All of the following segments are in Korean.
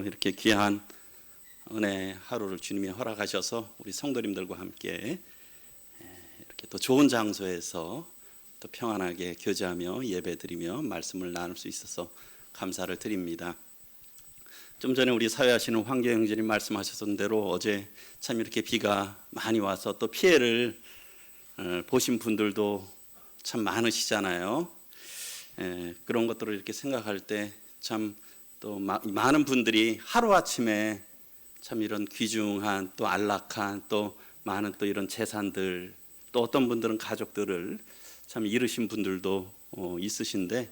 또 이렇게 귀한 은혜 하루를 주님이 허락하셔서 우리 성도님들과 함께 이렇게 또 좋은 장소에서 또 평안하게 교제하며 예배드리며 말씀을 나눌 수 있어서 감사를 드립니다. 좀 전에 우리 사회하시는 황교 형제님 말씀하셨던 대로 어제 참 이렇게 비가 많이 와서 또 피해를 보신 분들도 참 많으시잖아요. 그런 것들을 이렇게 생각할 때 참 또 많은 분들이 하루아침에 참 이런 귀중한 또 안락한 또 많은 또 이런 재산들 또 어떤 분들은 가족들을 참 잃으신 분들도 있으신데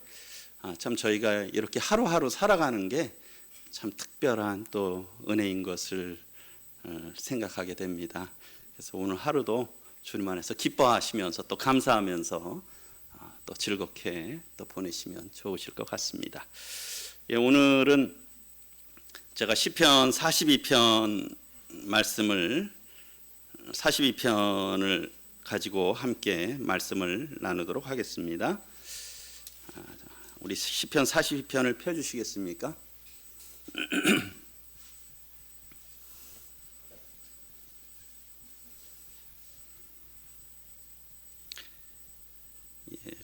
참 저희가 이렇게 하루하루 살아가는 게 참 특별한 또 은혜인 것을 생각하게 됩니다. 그래서 오늘 하루도 주님 안에서 기뻐하시면서 또 감사하면서 또 즐겁게 또 보내시면 좋으실 것 같습니다. 오늘은 제가 시편 42편 말씀을 42편을 가지고 함께 말씀을 나누도록 하겠습니다. 우리 시편 42편을 펴주시겠습니까?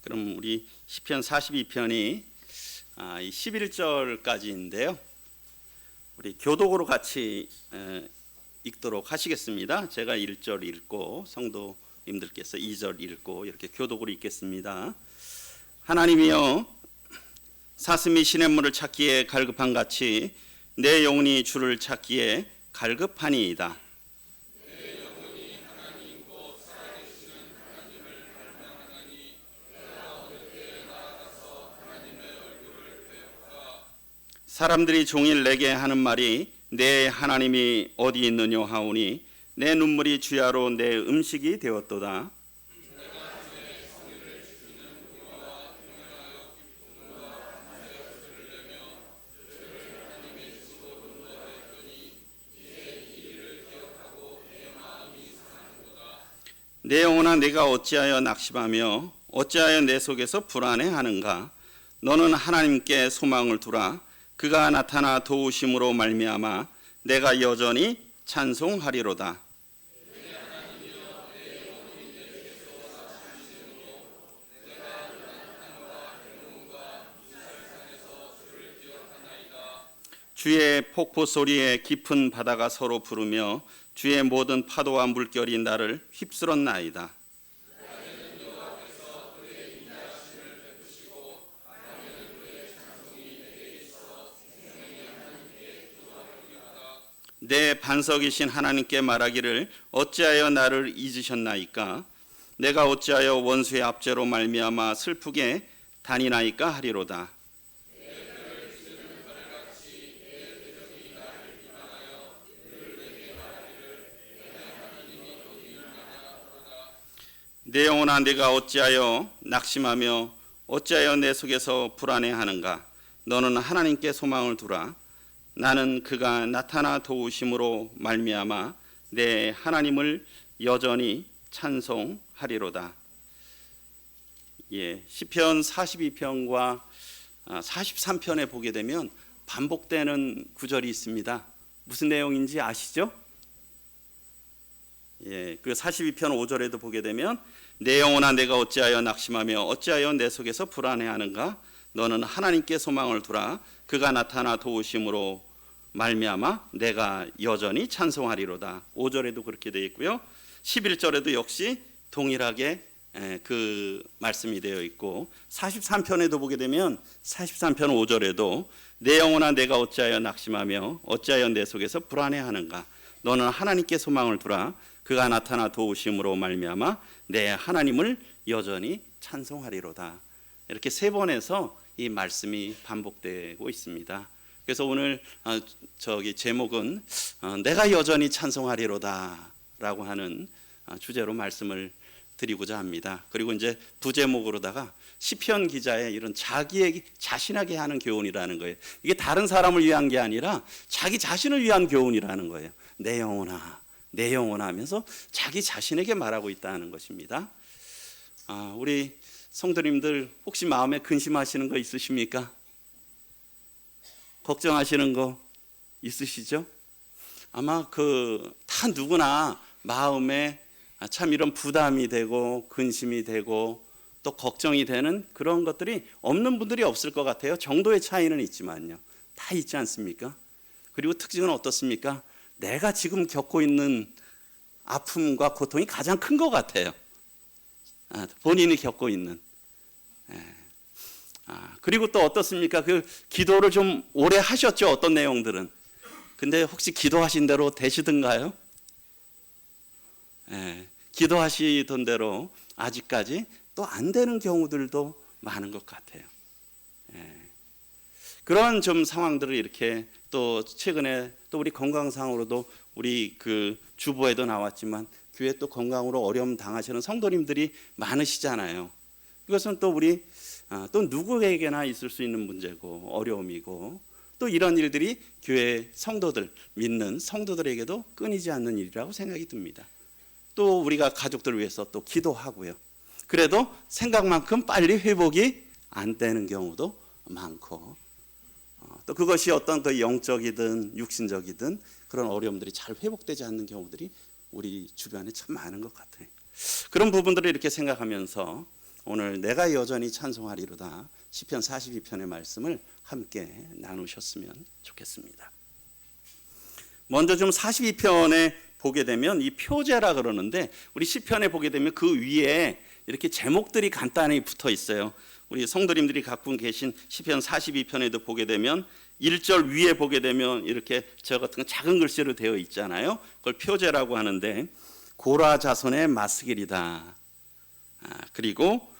그럼 우리 시편 42편이 11절까지인데요. 우리 교독으로 같이 읽도록 하시겠습니다. 제가 1절 읽고 성도님들께서 2절 읽고 이렇게 교독으로 읽겠습니다. 하나님이여, 사슴이 시냇물을 찾기에 갈급한 같이 내 영혼이 주를 찾기에 갈급하니이다. 사람들이 종일 내게 하는 말이 내 하나님이 어디 있느냐 하오니 내 눈물이 주야로 내 음식이 되었도다. 내 영혼아, 내가 어찌하여 낙심하며 어찌하여 내 속에서 불안해하는가? 너는 하나님께 소망을 두라. 그가 나타나 도우심으로 말미암아 내가 여전히 찬송하리로다. 주의 폭포 소리에 깊은 바다가 서로 부르며 주의 모든 파도와 물결이 나를 휩쓸었나이다. 내 반석이신 하나님께 말하기를 어찌하여 나를 잊으셨나이까? 내가 어찌하여 원수의 압제로 말미암아 슬프게 다니나이까 하리로다. 내 영혼아, 내가 어찌하여 낙심하며 어찌하여 내 속에서 불안해하는가? 너는 하나님께 소망을 두라. 나는 그가 나타나 도우심으로 말미암아 내 하나님을 여전히 찬송하리로다. 시편 42편과 43편에 보게 되면 반복되는 구절이 있습니다. 무슨 내용인지 아시죠? 그 42편 5절에도 보게 되면 내 영혼아, 내가 어찌하여 낙심하며 어찌하여 내 속에서 불안해하는가? 너는 하나님께 소망을 두라. 그가 나타나 도우심으로 말미암아 내가 여전히 찬송하리로다. 5절에도 그렇게 되어 있고요. 11절에도 역시 동일하게 그 말씀이 되어 있고 43편에도 보게 되면 43편 5절에도 내 영혼아, 내가 어찌하여 낙심하며 어찌하여 내 속에서 불안해하는가? 너는 하나님께 소망을 두라. 그가 나타나 도우심으로 말미암아 내 하나님을 여전히 찬송하리로다. 이렇게 세 번에서 이 말씀이 반복되고 있습니다. 그래서 오늘 제목은 내가 여전히 찬송하리로다 라고 하는 주제로 말씀을 드리고자 합니다. 그리고 이제 부제목으로다가 시편 기자의 이런 자신에게 하는 교훈이라는 거예요. 이게 다른 사람을 위한 게 아니라 자기 자신을 위한 교훈이라는 거예요. 내 영혼아, 내 영혼아 하면서 자기 자신에게 말하고 있다는 것입니다. 우리 성도님들 혹시 마음에 근심하시는 거 있으십니까? 걱정하시는 거 있으시죠? 아마 다 누구나 마음에 참 이런 부담이 되고 근심이 되고 또 걱정이 되는 그런 것들이 없는 분들이 없을 것 같아요. 정도의 차이는 있지만요. 다 있지 않습니까? 그리고 특징은 어떻습니까? 내가 지금 겪고 있는 아픔과 고통이 가장 큰 것 같아요. 본인이 겪고 있는. 그리고 또 어떻습니까? 기도를 좀 오래 하셨죠? 어떤 내용들은. 근데 혹시 기도하신 대로 되시던가요? 기도하시던 대로 아직까지 또 안 되는 경우들도 많은 것 같아요. 그런 좀 상황들을 이렇게 또 최근에 또 우리 건강상으로도 우리 주보에도 나왔지만 교회 또 건강으로 어려움 당하시는 성도님들이 많으시잖아요. 이것은 또 우리 또 누구에게나 있을 수 있는 문제고 어려움이고 또 이런 일들이 교회 성도들, 믿는 성도들에게도 끊이지 않는 일이라고 생각이 듭니다. 또 우리가 가족들을 위해서 또 기도하고요. 그래도 생각만큼 빨리 회복이 안 되는 경우도 많고 또 그것이 어떤 영적이든 육신적이든 그런 어려움들이 잘 회복되지 않는 경우들이 우리 주변에 참 많은 것 같아요. 그런 부분들을 이렇게 생각하면서 오늘 내가 여전히 찬송하리로다 시편 42편의 말씀을 함께 나누셨으면 좋겠습니다. 먼저 좀 42편에 보게 되면 이 표제라 그러는데 우리 시편에 보게 되면 그 위에 이렇게 제목들이 간단히 붙어 있어요. 우리 성도님들이 갖고 계신 시편 42편에도 보게 되면 1절 위에 보게 되면 이렇게 저 같은 건 작은 글씨로 되어 있잖아요. 그걸 표제라고 하는데 고라 자손의 마스길이다. 그리고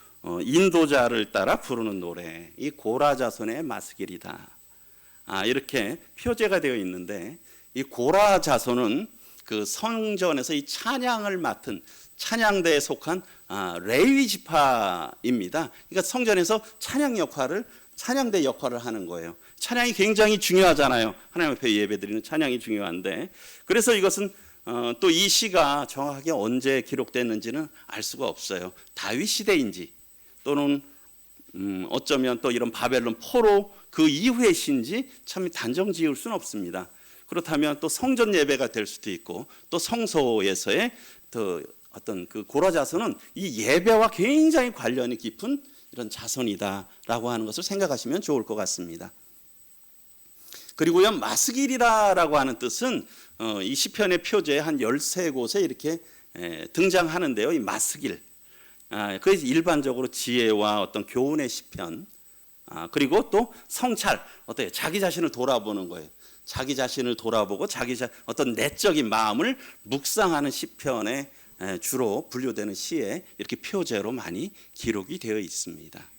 인도자를 따라 부르는 노래, 이 고라 자손의 마스길이다. 이렇게 표제가 되어 있는데 이 고라 자손은 성전에서 이 찬양을 맡은 찬양대에 속한 레위 지파입니다. 그러니까 성전에서 찬양대 역할을 하는 거예요. 찬양이 굉장히 중요하잖아요. 하나님 앞에 예배드리는 찬양이 중요한데 그래서 이것은 또 이 시가 정확하게 언제 기록됐는지는 알 수가 없어요. 다윗 시대인지 또는 어쩌면 또 이런 바벨론 포로 그 이후의 시인지 참 단정 지을 수는 없습니다. 그렇다면 또 성전 예배가 될 수도 있고 또 성소에서의 어떤 고라 자손은 이 예배와 굉장히 관련이 깊은 이런 자손이다라고 하는 것을 생각하시면 좋을 것 같습니다. 그리고요 마스길이라고 하는 뜻은 이 시편의 표제에 한 13곳에 이렇게 등장하는데요. 이 마스길, 그래서 일반적으로 지혜와 어떤 교훈의 시편, 그리고 또 성찰, 어때요? 자기 자신을 돌아보는 거예요. 자기 자신을 돌아보고 어떤 내적인 마음을 묵상하는 시편에 주로 분류되는 시에 이렇게 표제로 많이 기록이 되어 있습니다.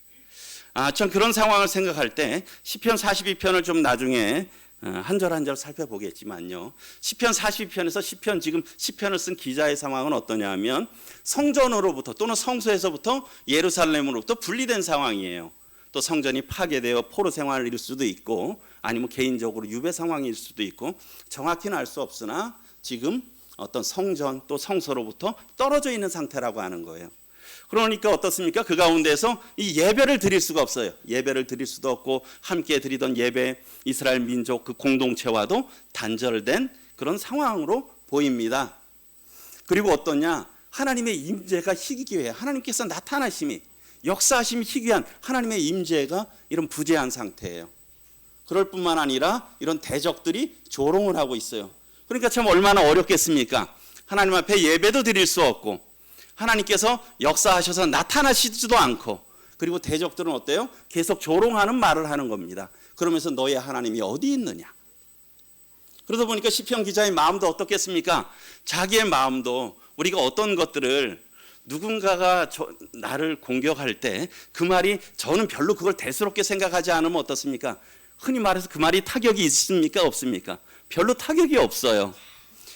전 그런 상황을 생각할 때 시편 42편을 좀 나중에 한 절 한 절 살펴보겠지만요. 시편 42편에서 지금 시편을 쓴 기자의 상황은 어떠냐면 성전으로부터 또는 성소에서부터 예루살렘으로부터 분리된 상황이에요. 또 성전이 파괴되어 포로 생활일 수도 있고 아니면 개인적으로 유배 상황일 수도 있고 정확히는 알 수 없으나 지금 어떤 성전 또 성소로부터 떨어져 있는 상태라고 하는 거예요. 그러니까 어떻습니까? 그 가운데서 이 예배를 드릴 수가 없어요. 예배를 드릴 수도 없고 함께 드리던 예배 이스라엘 민족 그 공동체와도 단절된 그런 상황으로 보입니다. 그리고 어떠냐? 하나님의 임재가 희귀해요. 하나님께서 나타나심이 역사하심이 희귀한 하나님의 임재가 이런 부재한 상태예요. 그럴 뿐만 아니라 이런 대적들이 조롱을 하고 있어요. 그러니까 참 얼마나 어렵겠습니까? 하나님 앞에 예배도 드릴 수 없고 하나님께서 역사하셔서 나타나시지도 않고 그리고 대적들은 어때요? 계속 조롱하는 말을 하는 겁니다. 그러면서 너의 하나님이 어디 있느냐? 그러다 보니까 시편 기자의 마음도 어떻겠습니까? 자기의 마음도 우리가 어떤 것들을 누군가가 나를 공격할 때 그 말이 저는 별로 그걸 대수롭게 생각하지 않으면 어떻습니까? 흔히 말해서 그 말이 타격이 있습니까? 없습니까? 별로 타격이 없어요.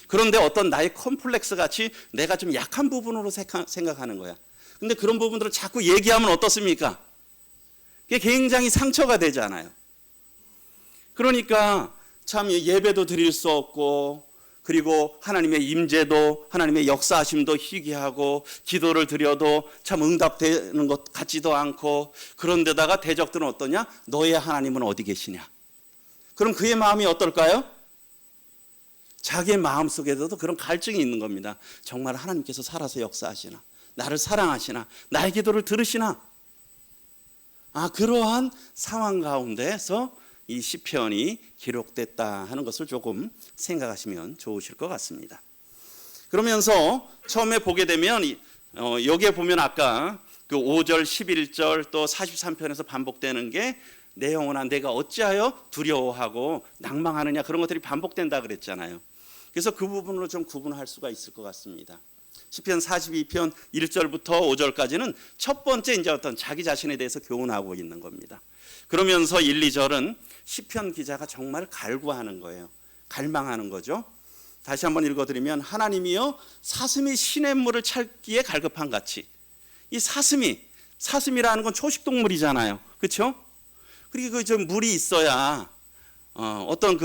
그런데 어떤 나의 컴플렉스 같이 내가 좀 약한 부분으로 생각하는 거야. 근데 그런 부분들을 자꾸 얘기하면 어떻습니까? 그게 굉장히 상처가 되잖아요. 그러니까 참 예배도 드릴 수 없고 그리고 하나님의 임재도 하나님의 역사하심도 희귀하고 기도를 드려도 참 응답되는 것 같지도 않고 그런데다가 대적들은 어떠냐? 너의 하나님은 어디 계시냐? 그럼 그의 마음이 어떨까요? 자기의 마음속에도 그런 갈증이 있는 겁니다. 정말 하나님께서 살아서 역사하시나? 나를 사랑하시나? 나의 기도를 들으시나? 그러한 상황 가운데서 이 시편이 기록됐다 하는 것을 조금 생각하시면 좋으실 것 같습니다. 그러면서 처음에 보게 되면 여기에 보면 아까 그 5절, 11절 또 43편에서 반복되는 게 내 영혼아 내가 어찌하여 두려워하고 낭망하느냐, 그런 것들이 반복된다 그랬잖아요. 그래서 그 부분으로 좀 구분할 수가 있을 것 같습니다. 시편 42편 1절부터 5절까지는 첫 번째 이제 어떤 자기 자신에 대해서 교훈하고 있는 겁니다. 그러면서 1, 2절은 시편 기자가 정말 갈구하는 거예요. 갈망하는 거죠. 다시 한번 읽어드리면 하나님이여 사슴이 시냇물을 찾기에 갈급한 같이, 이 사슴이라는 건 초식동물이잖아요. 그렇죠? 그리고 그 좀 물이 있어야 어떤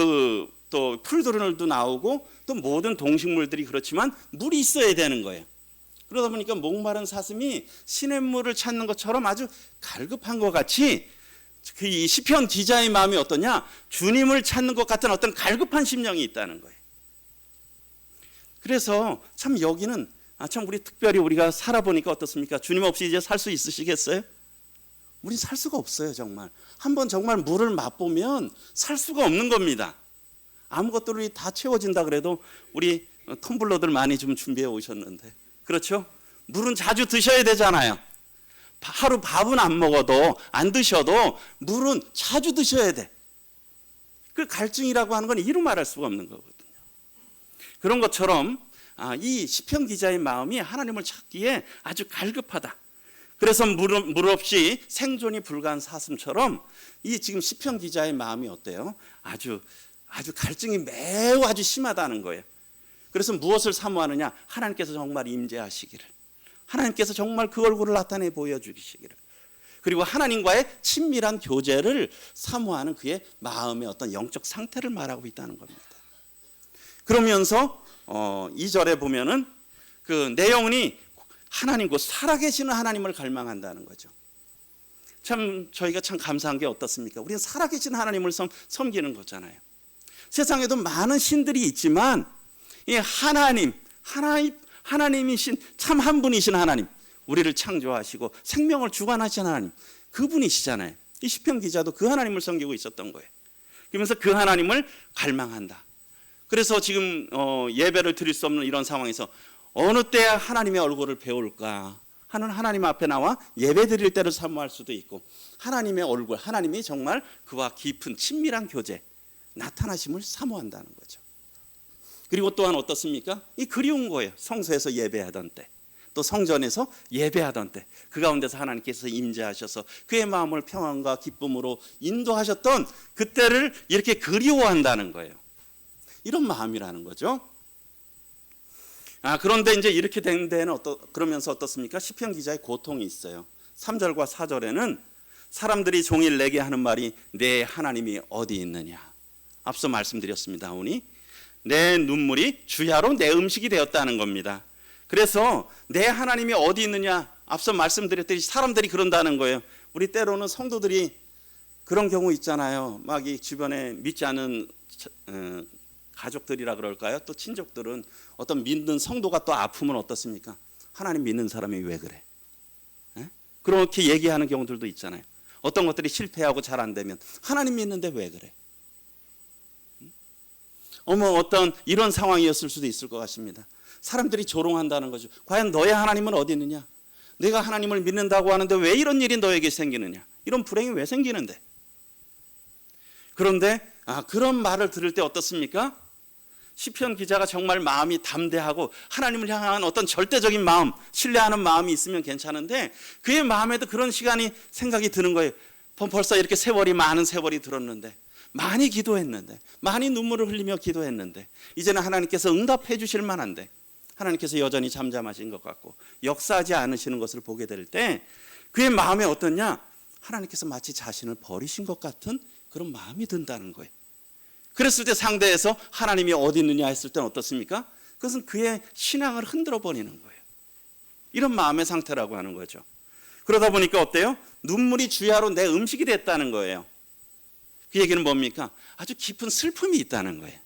또 풀들도 나오고 또 모든 동식물들이 그렇지만 물이 있어야 되는 거예요. 그러다 보니까 목마른 사슴이 시냇물을 찾는 것처럼 아주 갈급한 것 같이 이 시편 기자의 마음이 어떠냐? 주님을 찾는 것 같은 어떤 갈급한 심령이 있다는 거예요. 그래서 참 여기는 참 우리 특별히 우리가 살아보니까 어떻습니까? 주님 없이 이제 살 수 있으시겠어요? 우린 살 수가 없어요. 정말 한번 정말 물을 맛보면 살 수가 없는 겁니다. 아무것들이 다 채워진다 그래도 우리 텀블러들 많이 좀 준비해 오셨는데, 그렇죠? 물은 자주 드셔야 되잖아요. 하루 밥은 안 먹어도 안 드셔도 물은 자주 드셔야 돼. 그 갈증이라고 하는 건 이루 말할 수가 없는 거거든요. 그런 것처럼 이 시편 기자의 마음이 하나님을 찾기에 아주 갈급하다. 그래서 물 없이 생존이 불가한 사슴처럼 이 지금 시편 기자의 마음이 어때요? 아주 갈증이 매우 아주 심하다는 거예요. 그래서 무엇을 사모하느냐? 하나님께서 정말 임재하시기를, 하나님께서 정말 그 얼굴을 나타내 보여주시기를, 그리고 하나님과의 친밀한 교제를 사모하는 그의 마음의 어떤 영적 상태를 말하고 있다는 겁니다. 그러면서 2절에 보면은 내 영혼이 하나님, 곧 살아계시는 하나님을 갈망한다는 거죠. 참 저희가 참 감사한 게 어떻습니까? 우리는 살아계시는 하나님을 섬기는 거잖아요. 세상에도 많은 신들이 있지만 이 하나님이신 참 한 분이신 하나님, 우리를 창조하시고 생명을 주관하신 하나님, 그분이시잖아요. 이 시편 기자도 그 하나님을 섬기고 있었던 거예요. 그러면서 그 하나님을 갈망한다. 그래서 지금 예배를 드릴 수 없는 이런 상황에서 어느 때 하나님의 얼굴을 배울까 하는 하나님 앞에 나와 예배 드릴 때를 사모할 수도 있고, 하나님의 얼굴, 하나님이 정말 그와 깊은 친밀한 교제, 나타나심을 사모한다는 거죠. 그리고 또한 어떻습니까? 이 그리운 거예요. 성소에서 예배하던 때, 또 성전에서 예배하던 때, 그 가운데서 하나님께서 임재하셔서 그의 마음을 평안과 기쁨으로 인도하셨던 그때를 이렇게 그리워한다는 거예요. 이런 마음이라는 거죠. 그런데 이제 이렇게 된 데는 그러면서 어떻습니까? 시편 기자의 고통이 있어요. 3절과 4절에는 사람들이 종일 내게 하는 말이 내 하나님이 어디 있느냐. 앞서 말씀드렸습니다. 내 눈물이 주야로 내 음식이 되었다는 겁니다. 그래서 내 하나님이 어디 있느냐, 앞서 말씀드렸듯이 사람들이 그런다는 거예요. 우리 때로는 성도들이 그런 경우 있잖아요. 막 이 주변에 믿지 않는 가족들이라 그럴까요? 또 친족들은 어떤 믿는 성도가 또 아프면 어떻습니까? 하나님 믿는 사람이 왜 그래? 그렇게 얘기하는 경우들도 있잖아요. 어떤 것들이 실패하고 잘 안 되면 하나님 믿는데 왜 그래? 어떤 이런 상황이었을 수도 있을 것 같습니다. 사람들이 조롱한다는 거죠. 과연 너의 하나님은 어디 있느냐? 내가 하나님을 믿는다고 하는데 왜 이런 일이 너에게 생기느냐? 이런 불행이 왜 생기는데? 그런데 그런 말을 들을 때 어떻습니까? 시편 기자가 정말 마음이 담대하고 하나님을 향한 어떤 절대적인 마음, 신뢰하는 마음이 있으면 괜찮은데 그의 마음에도 그런 생각이 드는 거예요. 벌써 이렇게 많은 세월이 들었는데, 많이 기도했는데, 많이 눈물을 흘리며 기도했는데, 이제는 하나님께서 응답해 주실 만한데 하나님께서 여전히 잠잠하신 것 같고 역사하지 않으시는 것을 보게 될 때 그의 마음에 어떠냐? 하나님께서 마치 자신을 버리신 것 같은 그런 마음이 든다는 거예요. 그랬을 때 상대에서 하나님이 어디 있느냐 했을 때는 어떻습니까? 그것은 그의 신앙을 흔들어 버리는 거예요. 이런 마음의 상태라고 하는 거죠. 그러다 보니까 어때요? 눈물이 주야로 내 음식이 됐다는 거예요. 그 얘기는 뭡니까? 아주 깊은 슬픔이 있다는 거예요.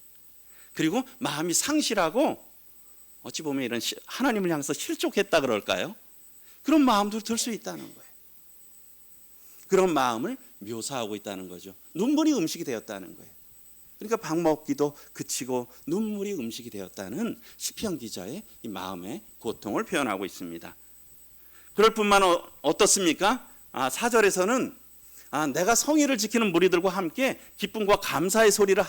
그리고 마음이 상실하고 어찌 보면 이런 하나님을 향해서 실족했다 그럴까요? 그런 마음도 들 수 있다는 거예요. 그런 마음을 묘사하고 있다는 거죠. 눈물이 음식이 되었다는 거예요. 그러니까 밥 먹기도 그치고 눈물이 음식이 되었다는 시편 기자의 이 마음의 고통을 표현하고 있습니다. 그럴 뿐만 어떻습니까? 4절에서는 내가 성의를 지키는 무리들과 함께 기쁨과 감사의 소리를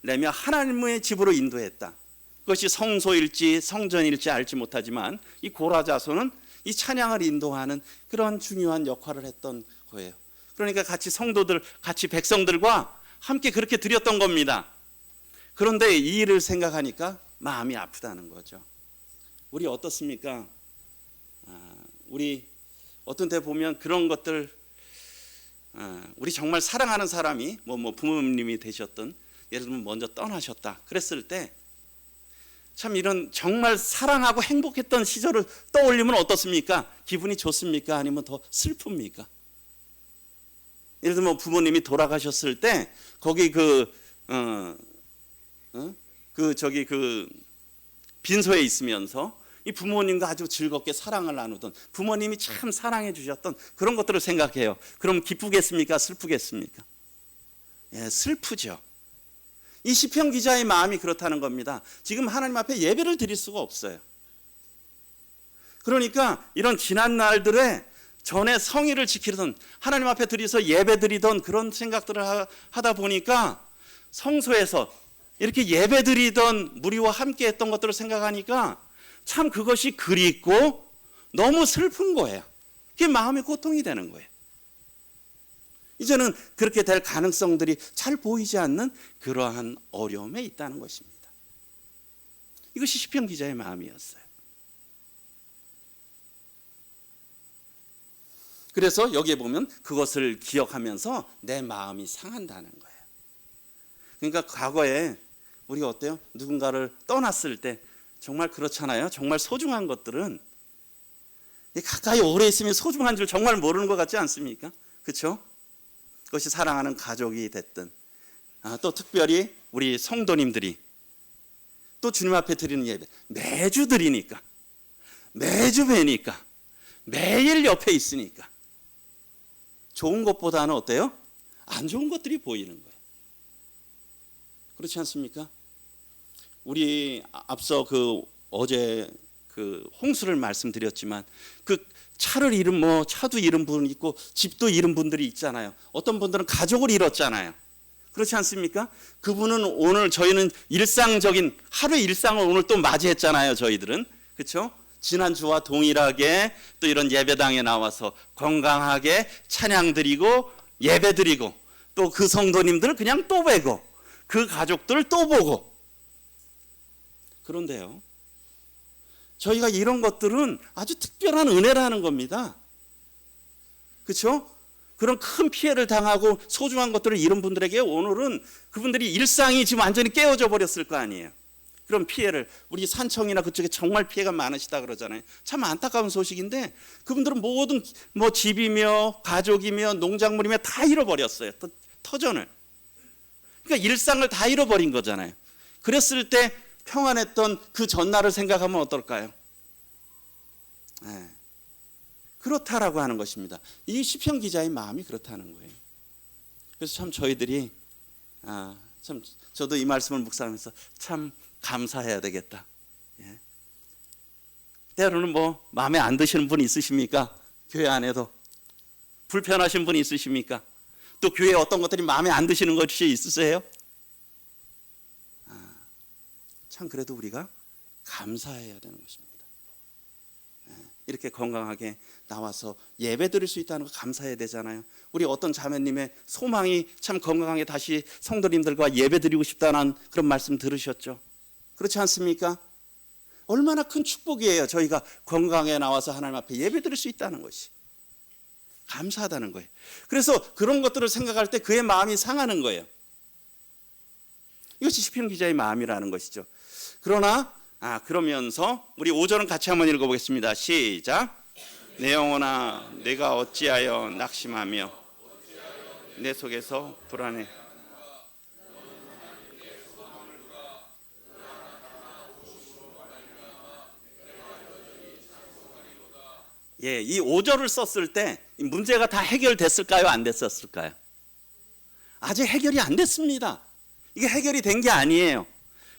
내며 하나님의 집으로 인도했다. 그것이 성소일지 성전일지 알지 못하지만 이 고라 자손은 이 찬양을 인도하는 그런 중요한 역할을 했던 거예요. 그러니까 같이 성도들, 같이 백성들과 함께 그렇게 드렸던 겁니다. 그런데 이 일을 생각하니까 마음이 아프다는 거죠. 우리 어떻습니까? 우리 어떤 때 보면 그런 것들, 우리 정말 사랑하는 사람이 부모님이 되셨던, 예를 들면 먼저 떠나셨다 그랬을 때 참 이런 정말 사랑하고 행복했던 시절을 떠올리면 어떻습니까? 기분이 좋습니까? 아니면 더 슬픕니까? 예를 들면 부모님이 돌아가셨을 때 거기 빈소에 있으면서 이 부모님과 아주 즐겁게 사랑을 나누던, 부모님이 참 사랑해 주셨던 그런 것들을 생각해요. 그럼 기쁘겠습니까? 슬프겠습니까? 예, 슬프죠. 이 시편 기자의 마음이 그렇다는 겁니다. 지금 하나님 앞에 예배를 드릴 수가 없어요. 그러니까 이런 지난 날들에 전에 성의를 지키던, 하나님 앞에 드려서 예배 드리던 그런 생각들을 하다 보니까 성소에서 이렇게 예배 드리던 무리와 함께 했던 것들을 생각하니까 참 그것이 그립고 너무 슬픈 거예요. 그게 마음의 고통이 되는 거예요. 이제는 그렇게 될 가능성들이 잘 보이지 않는 그러한 어려움에 있다는 것입니다. 이것이 시편 기자의 마음이었어요. 그래서 여기에 보면 그것을 기억하면서 내 마음이 상한다는 거예요. 그러니까 과거에 우리가 어때요? 누군가를 떠났을 때 정말 그렇잖아요. 정말 소중한 것들은 가까이 오래 있으면 소중한 줄 정말 모르는 것 같지 않습니까? 그렇죠? 그것이 사랑하는 가족이 됐든, 또 특별히 우리 성도님들이 또 주님 앞에 드리는 예배 매주 드리니까, 매주 뵈니까, 매일 옆에 있으니까 좋은 것보다는 어때요? 안 좋은 것들이 보이는 거예요. 그렇지 않습니까? 우리 앞서 어제 홍수를 말씀드렸지만 차를 잃은 차도 잃은 분 있고 집도 잃은 분들이 있잖아요. 어떤 분들은 가족을 잃었잖아요. 그렇지 않습니까? 그분은 오늘 저희는 일상적인 하루의 일상을 오늘 또 맞이했잖아요. 저희들은. 그렇죠? 지난주와 동일하게 또 이런 예배당에 나와서 건강하게 찬양 드리고 예배 드리고 또 그 성도님들 그냥 또 뵈고 그 가족들 또 보고. 그런데요, 저희가 이런 것들은 아주 특별한 은혜라는 겁니다. 그렇죠? 그런 큰 피해를 당하고 소중한 것들을 잃은 분들에게 오늘은 그분들이 일상이 지금 완전히 깨어져 버렸을 거 아니에요. 그런 피해를, 우리 산청이나 그쪽에 정말 피해가 많으시다 그러잖아요. 참 안타까운 소식인데 그분들은 모든 집이며 가족이며 농작물이며 다 잃어버렸어요. 터전을. 그러니까 일상을 다 잃어버린 거잖아요. 그랬을 때 평안했던 그 전날을 생각하면 어떨까요? 그렇다라고 하는 것입니다. 이 시편 기자의 마음이 그렇다는 거예요. 그래서 참 저희들이 참 저도 이 말씀을 묵상하면서 참 감사해야 되겠다. 때로는 마음에 안 드시는 분 있으십니까? 교회 안에도 불편하신 분 있으십니까? 또 교회에 어떤 것들이 마음에 안 드시는 것이 있으세요? 참 그래도 우리가 감사해야 되는 것입니다. 이렇게 건강하게 나와서 예배 드릴 수 있다는 거 감사해야 되잖아요. 우리 어떤 자매님의 소망이 참 건강하게 다시 성도님들과 예배 드리고 싶다는 그런 말씀 들으셨죠? 그렇지 않습니까? 얼마나 큰 축복이에요. 저희가 건강하게 나와서 하나님 앞에 예배 드릴 수 있다는 것이. 감사하다는 거예요. 그래서 그런 것들을 생각할 때 그의 마음이 상하는 거예요. 이것이 시편 기자의 마음이라는 것이죠. 그러나 그러면서 우리 5절은 같이 한번 읽어보겠습니다. 시작. 내 영혼아 내가 어찌하여 낙심하며 내 속에서 불안해. 예, 이 5절을 썼을 때 문제가 다 해결됐을까요? 안 됐었을까요? 아직 해결이 안 됐습니다. 이게 해결이 된 게 아니에요.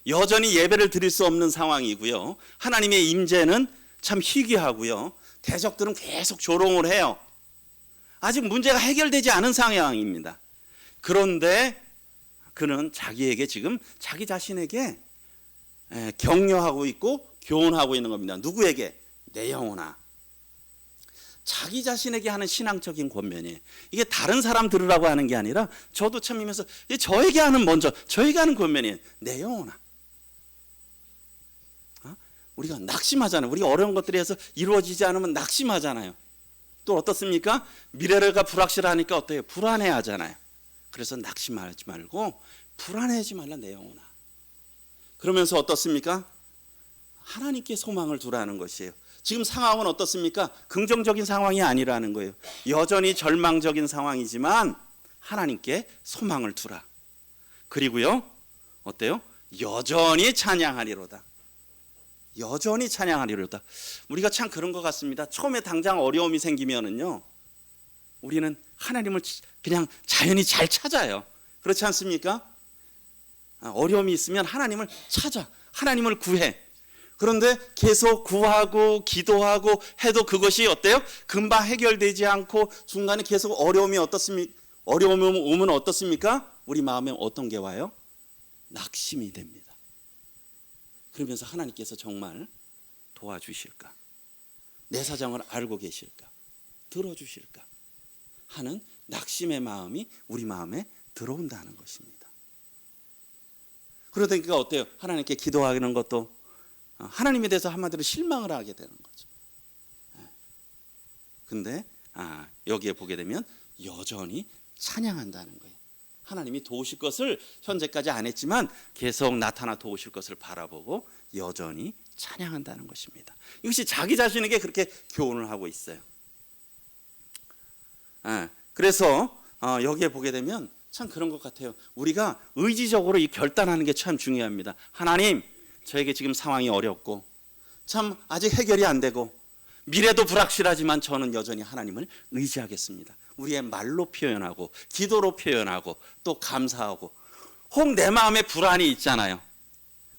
여전히 예배를 드릴 수 없는 상황이고요. 하나님의 임재는 참 희귀하고요. 대적들은 계속 조롱을 해요. 아직 문제가 해결되지 않은 상황입니다. 그런데 그는 자기에게 지금 자기 자신에게 격려하고 있고 교훈하고 있는 겁니다. 누구에게? 내 영혼아. 자기 자신에게 하는 신앙적인 권면이에요. 이게 다른 사람 들으라고 하는 게 아니라 저도 참이면서 저에게 하는 저에게 하는 권면이에요. 내 영혼아. 우리가 낙심하잖아요. 우리가 어려운 것들에 의해서 이루어지지 않으면 낙심하잖아요. 또 어떻습니까? 미래가 불확실하니까 어때요? 불안해하잖아요. 그래서 낙심하지 말고 불안해하지 말라 내 영혼아. 그러면서 어떻습니까? 하나님께 소망을 두라는 것이에요. 지금 상황은 어떻습니까? 긍정적인 상황이 아니라는 거예요. 여전히 절망적인 상황이지만 하나님께 소망을 두라. 그리고요, 어때요? 여전히 찬양하리로다. 여전히 찬양하리로다. 우리가 참 그런 것 같습니다. 처음에 당장 어려움이 생기면은요, 우리는 하나님을 그냥 자연히 잘 찾아요. 그렇지 않습니까? 어려움이 있으면 하나님을 찾아, 하나님을 구해. 그런데 계속 구하고 기도하고 해도 그것이 어때요? 금방 해결되지 않고 중간에 계속 어려움이 오면 어떻습니까? 우리 마음에 어떤 게 와요? 낙심이 됩니다. 그러면서 하나님께서 정말 도와주실까? 내 사정을 알고 계실까? 들어주실까? 하는 낙심의 마음이 우리 마음에 들어온다는 것입니다. 그러니까 어때요? 하나님께 기도하는 것도 하나님에 대해서 한마디로 실망을 하게 되는 거죠. 근데 여기에 보게 되면 여전히 찬양한다는 거예요. 하나님이 도우실 것을 현재까지 안 했지만 계속 나타나 도우실 것을 바라보고 여전히 찬양한다는 것입니다. 이것이 자기 자신에게 그렇게 교훈을 하고 있어요. 그래서 여기에 보게 되면 참 그런 것 같아요. 우리가 의지적으로 이 결단하는 게 참 중요합니다. 하나님, 저에게 지금 상황이 어렵고 참 아직 해결이 안 되고 미래도 불확실하지만 저는 여전히 하나님을 의지하겠습니다. 우리의 말로 표현하고 기도로 표현하고 또 감사하고, 혹 내 마음에 불안이 있잖아요.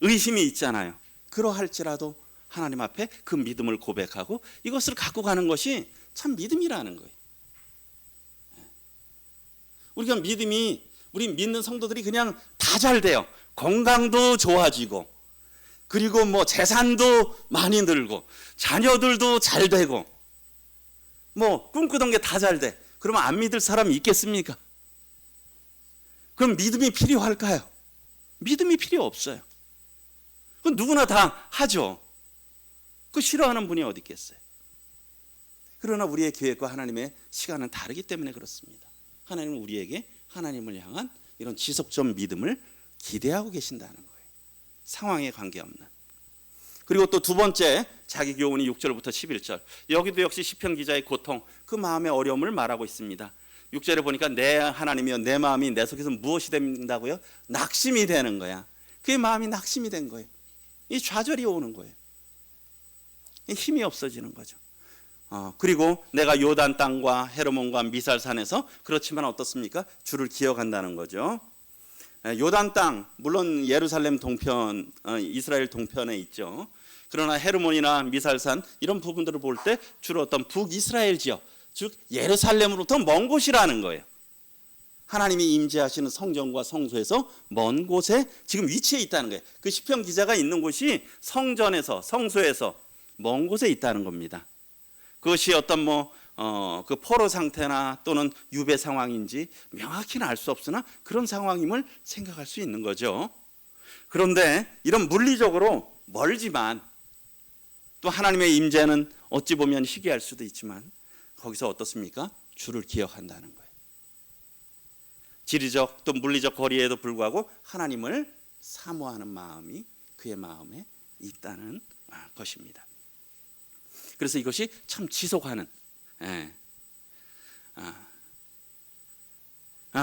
의심이 있잖아요. 그러할지라도 하나님 앞에 그 믿음을 고백하고 이것을 갖고 가는 것이 참 믿음이라는 거예요. 우리가 우리 믿는 성도들이 그냥 다 잘 돼요. 건강도 좋아지고, 그리고 뭐 재산도 많이 늘고, 자녀들도 잘 되고, 뭐 꿈꾸던 게 다 잘 돼. 그러면 안 믿을 사람이 있겠습니까? 그럼 믿음이 필요할까요? 믿음이 필요 없어요. 그건 누구나 다 하죠. 그 싫어하는 분이 어디 있겠어요? 그러나 우리의 계획과 하나님의 시간은 다르기 때문에 그렇습니다. 하나님은 우리에게 하나님을 향한 이런 지속적 믿음을 기대하고 계신다는 거예요. 상황에 관계없는. 그리고 또 두 번째 자기 교훈이 6절부터 11절. 여기도 역시 시편 기자의 고통, 그 마음의 어려움을 말하고 있습니다. 6절에 보니까 내 하나님이여 내 마음이 내 속에서 무엇이 된다고요? 낙심이 되는 거야. 그의 마음이 낙심이 된 거예요. 이 좌절이 오는 거예요. 힘이 없어지는 거죠. 그리고 내가 요단 땅과 헤르몬과 미살산에서, 그렇지만 어떻습니까? 주를 기억한다는 거죠. 요단 땅, 물론 예루살렘 동편, 이스라엘 동편에 있죠. 그러나 헤르몬이나 미살산 이런 부분들을 볼 때 주로 어떤 북이스라엘 지역, 즉 예루살렘으로부터 먼 곳이라는 거예요. 하나님이 임재하시는 성전과 성소에서 먼 곳에 지금 위치해 있다는 거예요. 그 시편 기자가 있는 곳이 성전에서, 성소에서 먼 곳에 있다는 겁니다. 그것이 어떤 그 포로 상태나 또는 유배 상황인지 명확히는 알 수 없으나 그런 상황임을 생각할 수 있는 거죠. 그런데 이런 물리적으로 멀지만 또 하나님의 임재는 어찌 보면 희귀할 수도 있지만 거기서 어떻습니까? 주를 기억한다는 거예요. 지리적 또 물리적 거리에도 불구하고 하나님을 사모하는 마음이 그의 마음에 있다는 것입니다. 그래서 이것이 참 지속하는.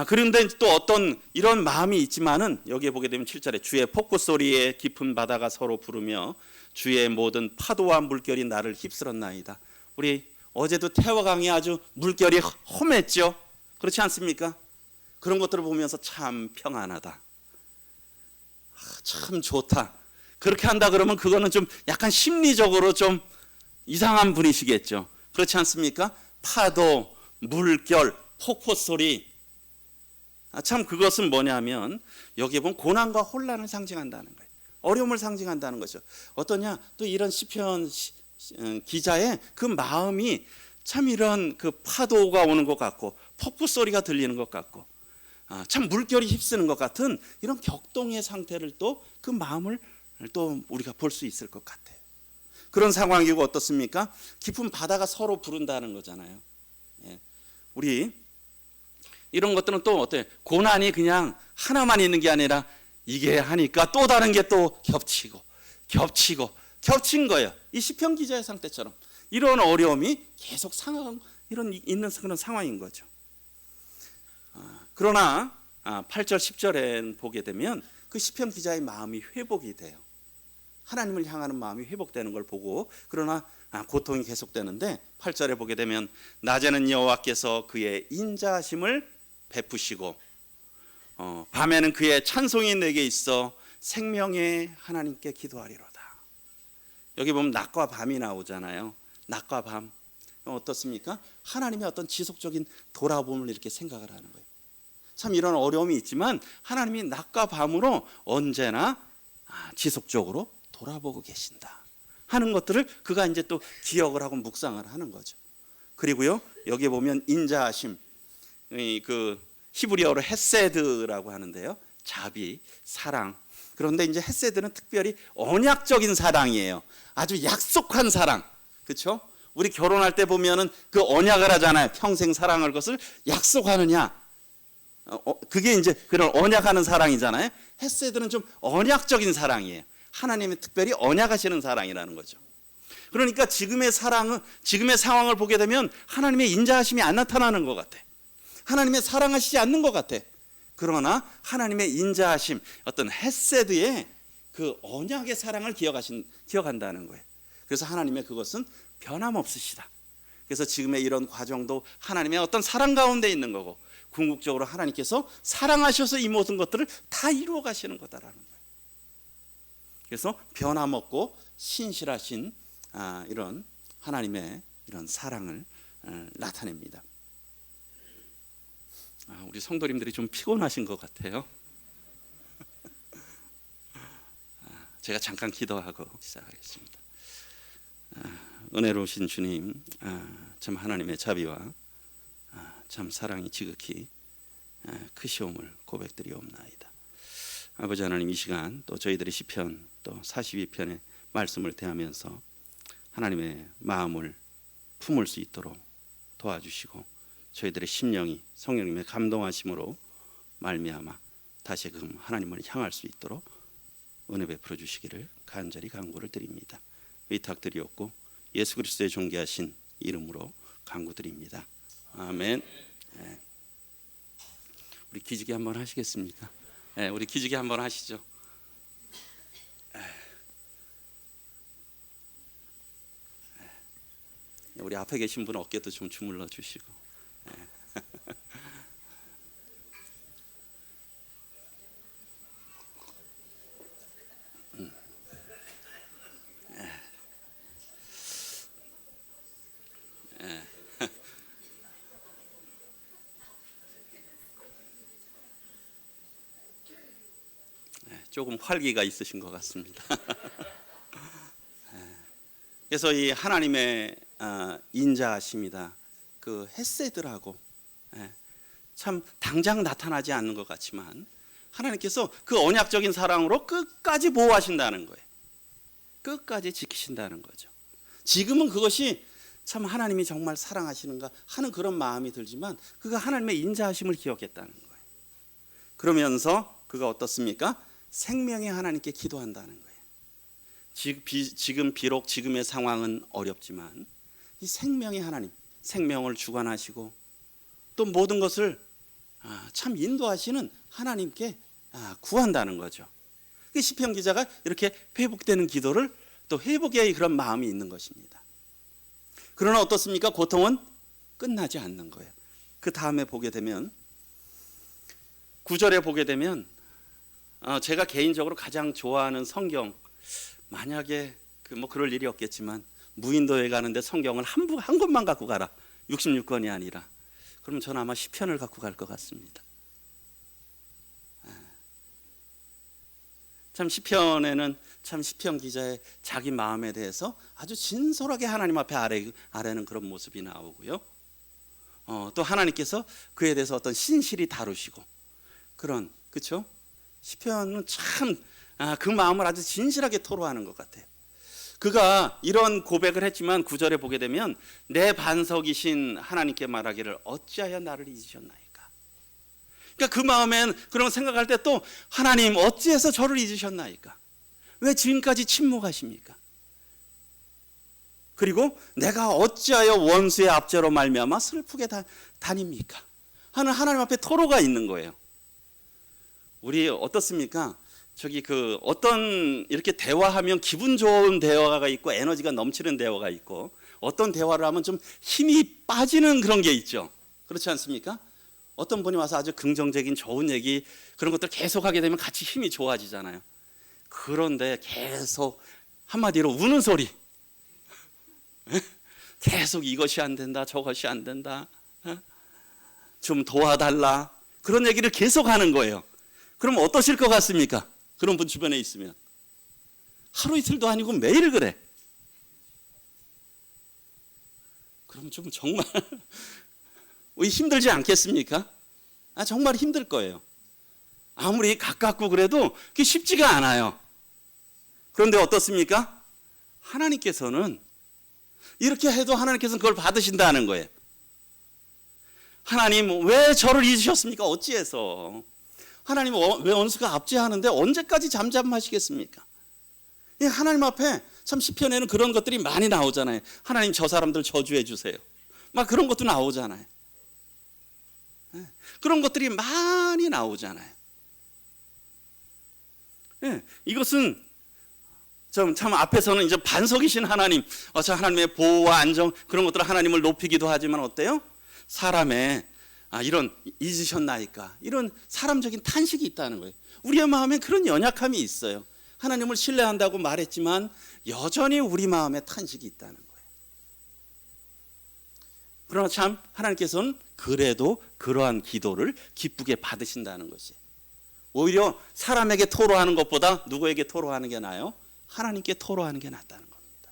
그런데 또 어떤 이런 마음이 있지만은 여기에 보게 되면 7절에 주의 폭구 소리에 깊은 바다가 서로 부르며 주의 모든 파도와 물결이 나를 휩쓸었나이다. 우리 어제도 태화강이 아주 물결이 험했죠. 그렇지 않습니까? 그런 것들을 보면서 참 평안하다, 참 좋다, 그렇게 한다 그러면 그거는 좀 약간 심리적으로 좀 이상한 분이시겠죠. 그렇지 않습니까? 파도, 물결, 폭포 소리, 참 그것은 뭐냐면 여기에 보면 고난과 혼란을 상징한다는 거예요. 어려움을 상징한다는 거죠. 어떠냐? 또 이런 시편 기자의 그 마음이 참 이런 그 파도가 오는 것 같고 폭포 소리가 들리는 것 같고 참 물결이 휩쓰는 것 같은 이런 격동의 상태를 또 그 마음을 또 우리가 볼 수 있을 것 같아요. 그런 상황이고 어떻습니까? 깊은 바다가 서로 부른다는 거잖아요. 예. 우리 이런 것들은 또 어때요? 고난이 그냥 하나만 있는 게 아니라 이게 하니까 또 다른 게 또 겹치고 겹친 거예요. 이 시편 기자의 상태처럼 이런 어려움이 계속 이런 있는 그런 상황인 거죠. 그러나 8절 10절에 보게 되면 그 시편 기자의 마음이 회복이 돼요. 하나님을 향하는 마음이 회복되는 걸 보고, 그러나 고통이 계속되는데 8절에 보게 되면 낮에는 여호와께서 그의 인자하심을 베푸시고 밤에는 그의 찬송이 내게 있어 생명의 하나님께 기도하리로다. 여기 보면 낮과 밤이 나오잖아요. 낮과 밤 어떻습니까? 하나님의 어떤 지속적인 돌아봄을 이렇게 생각을 하는 거예요. 참 이런 어려움이 있지만 하나님이 낮과 밤으로 언제나 지속적으로 돌아보고 계신다 하는 것들을 그가 이제 또 기억을 하고 묵상을 하는 거죠. 그리고요 여기에 보면 인자하심, 그 히브리어로 헤세드라고 하는데요, 자비, 사랑. 그런데 이제 헤세드는 특별히 언약적인 사랑이에요. 아주 약속한 사랑, 그렇죠? 우리 결혼할 때 보면은 그 언약을 하잖아요. 평생 사랑할 것을 약속하느냐. 그게 이제 그런 언약하는 사랑이잖아요. 헤세드는 좀 언약적인 사랑이에요. 하나님이 특별히 언약하시는 사랑이라는 거죠. 그러니까 지금의 상황을 보게 되면 하나님의 인자하심이 안 나타나는 것 같아. 하나님의 사랑하시지 않는 것 같아. 그러나 하나님의 인자하심, 어떤 헤세드의 그 언약의 사랑을 기억한다는 거예요. 그래서 하나님의 그것은 변함없으시다. 그래서 지금의 이런 과정도 하나님의 어떤 사랑 가운데 있는 거고, 궁극적으로 하나님께서 사랑하셔서 이 모든 것들을 다 이루어 가시는 거다라는 거예요. 그래서 변함없고 신실하신 이런 하나님의 이런 사랑을 나타냅니다. 우리 성도님들이 좀 피곤하신 것 같아요. 제가 잠깐 기도하고 시작하겠습니다. 은혜로우신 주님, 참 하나님의 자비와 참 사랑이 지극히 크시옴을 고백드리옵나이다. 아버지 하나님, 이 시간 또 저희들의 시편 또 42편의 말씀을 대하면서 하나님의 마음을 품을 수 있도록 도와주시고, 저희들의 심령이 성령님의 감동하심으로 말미암아 다시금 하나님을 향할 수 있도록 은혜 베풀어 주시기를 간절히 간구를 드립니다. 의탁드리옵고 예수 그리스도의 존귀하신 이름으로 간구드립니다. 아멘. 우리 기지개 한번 하시겠습니까? 우리 기지개 한번 하시죠. 우리 앞에 계신 분 어깨도 좀 주물러 주시고. 조금 활기가 있으신 것 같습니다. 그래서 이 하나님의 인자하심이다, 그 헤세드라고 참 당장 나타나지 않는 것 같지만 하나님께서 그 언약적인 사랑으로 끝까지 보호하신다는 거예요. 끝까지 지키신다는 거죠. 지금은 그것이 참 하나님이 정말 사랑하시는가 하는 그런 마음이 들지만 그가 하나님의 인자하심을 기억했다는 거예요. 그러면서 그가 어떻습니까? 생명의 하나님께 기도한다는 거예요. 지금 비록 지금의 상황은 어렵지만 이 생명의 하나님, 생명을 주관하시고 또 모든 것을 참 인도하시는 하나님께 구한다는 거죠. 시편 기자가 이렇게 회복되는 기도를 또 회복의 그런 마음이 있는 것입니다. 그러나 어떻습니까? 고통은 끝나지 않는 거예요. 그 다음에 보게 되면 9절에 보게 되면 제가 개인적으로 가장 좋아하는 성경, 만약에 그럴 일이 없겠지만 무인도에 가는데 성경을 한 권만 갖고 가라. 66권이 아니라. 그러면 저는 아마 시편을 갖고 갈 것 같습니다. 참 시편에는 참 시편 기자의 자기 마음에 대해서 아주 진솔하게 하나님 앞에 아뢰는 그런 모습이 나오고요. 또 하나님께서 그에 대해서 어떤 신실히 다루시고 그런, 그렇죠? 시편은 참 그 마음을 아주 진실하게 토로하는 것 같아요. 그가 이런 고백을 했지만 9절에 보게 되면 내 반석이신 하나님께 말하기를 어찌하여 나를 잊으셨나이까. 그러니까 그 마음엔 그런 생각할 때 또 하나님 어찌해서 저를 잊으셨나이까. 왜 지금까지 침묵하십니까? 그리고 내가 어찌하여 원수의 압제로 말미암아 슬프게 다닙니까? 하는 하나님 앞에 토로가 있는 거예요. 우리 어떻습니까? 어떤 이렇게 대화하면 기분 좋은 대화가 있고 에너지가 넘치는 대화가 있고 어떤 대화를 하면 좀 힘이 빠지는 그런 게 있죠. 그렇지 않습니까? 어떤 분이 와서 아주 긍정적인 좋은 얘기 그런 것들 계속 하게 되면 같이 힘이 좋아지잖아요. 그런데 계속 한마디로 우는 소리, 계속 이것이 안 된다, 저것이 안 된다, 좀 도와달라, 그런 얘기를 계속 하는 거예요. 그럼 어떠실 것 같습니까? 그런 분 주변에 있으면 하루 이틀도 아니고 매일 그래. 그럼 좀 정말 힘들지 않겠습니까? 정말 힘들 거예요. 아무리 가깝고 그래도 그게 쉽지가 않아요. 그런데 어떻습니까? 하나님께서는 이렇게 해도 하나님께서는 그걸 받으신다는 거예요. 하나님 왜 저를 잊으셨습니까? 어찌해서? 하나님 왜 원수가 압제하는데 언제까지 잠잠하시겠습니까? 하나님 앞에 참 시편에는 그런 것들이 많이 나오잖아요. 하나님 저 사람들 저주해 주세요. 막 그런 것도 나오잖아요. 그런 것들이 많이 나오잖아요. 이것은 참 앞에서는 이제 반석이신 하나님, 저 하나님의 보호와 안정 그런 것들 하나님을 높이기도 하지만 어때요? 사람의 이런 잊으셨나이까 이런 사람적인 탄식이 있다는 거예요. 우리의 마음에 그런 연약함이 있어요. 하나님을 신뢰한다고 말했지만 여전히 우리 마음에 탄식이 있다는 거예요. 그러나 참 하나님께서는 그래도 그러한 기도를 기쁘게 받으신다는 것이에요. 오히려 사람에게 토로하는 것보다 누구에게 토로하는 게 나아요? 하나님께 토로하는 게 낫다는 겁니다.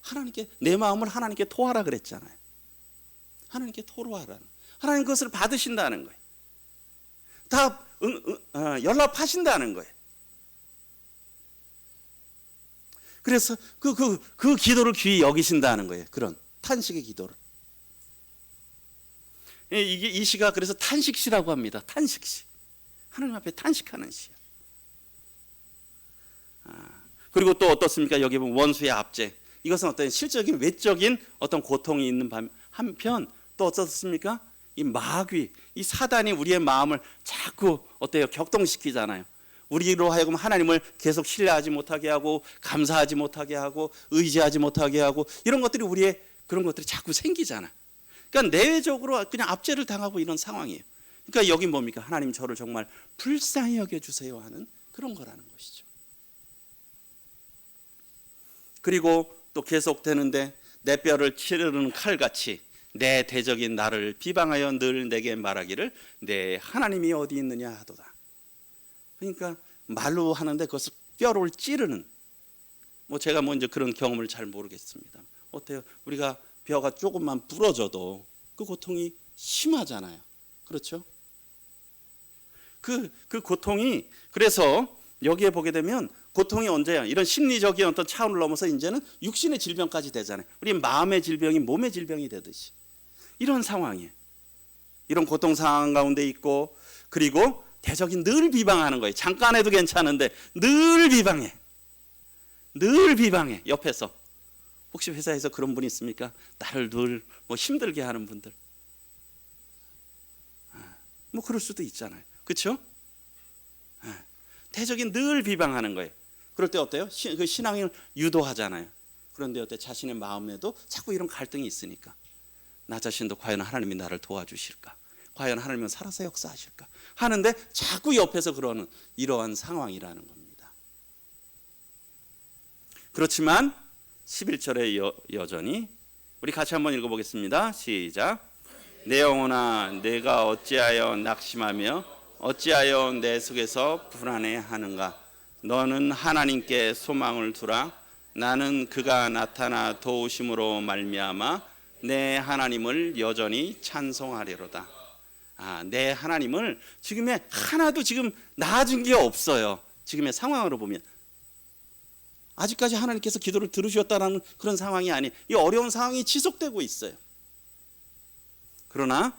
하나님께 내 마음을 하나님께 토하라 그랬잖아요. 하나님께 토로하라는, 하나님 그것을 받으신다는 거예요. 다 연락하신다는 거예요. 그래서 그 기도를 귀히 여기신다는 거예요. 그런 탄식의 기도를. 이 시가 그래서 탄식시라고 합니다. 탄식시. 하나님 앞에 탄식하는 시야. 그리고 또 어떻습니까? 여기 보면 원수의 압제. 이것은 어떤 실적인 외적인 어떤 고통이 있는 한편 또 어떻습니까? 이 마귀, 이 사단이 우리의 마음을 자꾸 어때요? 격동시키잖아요. 우리로 하여금 하나님을 계속 신뢰하지 못하게 하고 감사하지 못하게 하고 의지하지 못하게 하고 이런 것들이 우리의 그런 것들이 자꾸 생기잖아요. 그러니까 내외적으로 그냥 압제를 당하고 이런 상황이에요. 그러니까 여기 뭡니까? 하나님 저를 정말 불쌍히 여겨주세요 하는 그런 거라는 것이죠. 그리고 또 계속되는데 내 뼈를 치르는 칼같이 내 대적인 나를 비방하여 늘 내게 말하기를 내 하나님이 어디 있느냐 하도다. 그러니까 말로 하는데 그것을 뼈를 찌르는, 제가 이제 그런 경험을 잘 모르겠습니다. 어때요? 우리가 뼈가 조금만 부러져도 그 고통이 심하잖아요. 그렇죠? 그 고통이, 그래서 여기에 보게 되면 고통이 언제야? 이런 심리적인 어떤 차원을 넘어서 이제는 육신의 질병까지 되잖아요. 우리 마음의 질병이 몸의 질병이 되듯이 이런 상황이에요. 이런 고통 상황 가운데 있고, 그리고 대적이 늘 비방하는 거예요. 잠깐 해도 괜찮은데 늘 비방해. 늘 비방해. 옆에서. 혹시 회사에서 그런 분이 있습니까? 나를 늘 힘들게 하는 분들. 그럴 수도 있잖아요. 그렇죠? 대적이 늘 비방하는 거예요. 그럴 때 어때요? 그 신앙을 유도하잖아요. 그런데 어때 자신의 마음에도 자꾸 이런 갈등이 있으니까 나 자신도 과연 하나님이 나를 도와주실까? 과연 하나님은 살아서 역사하실까? 하는데 자꾸 옆에서 그러는 이러한 상황이라는 겁니다. 그렇지만 11절에 여전히 우리 같이 한번 읽어보겠습니다. 시작. 내 영혼아 내가 어찌하여 낙심하며 어찌하여 내 속에서 불안해하는가? 너는 하나님께 소망을 두라. 나는 그가 나타나 도우심으로 말미암아 내 하나님을 여전히 찬송하리로다. 내 하나님을 지금의 하나도 지금 나아진 게 없어요. 지금의 상황으로 보면 아직까지 하나님께서 기도를 들으셨다는 그런 상황이 아니, 이 어려운 상황이 지속되고 있어요. 그러나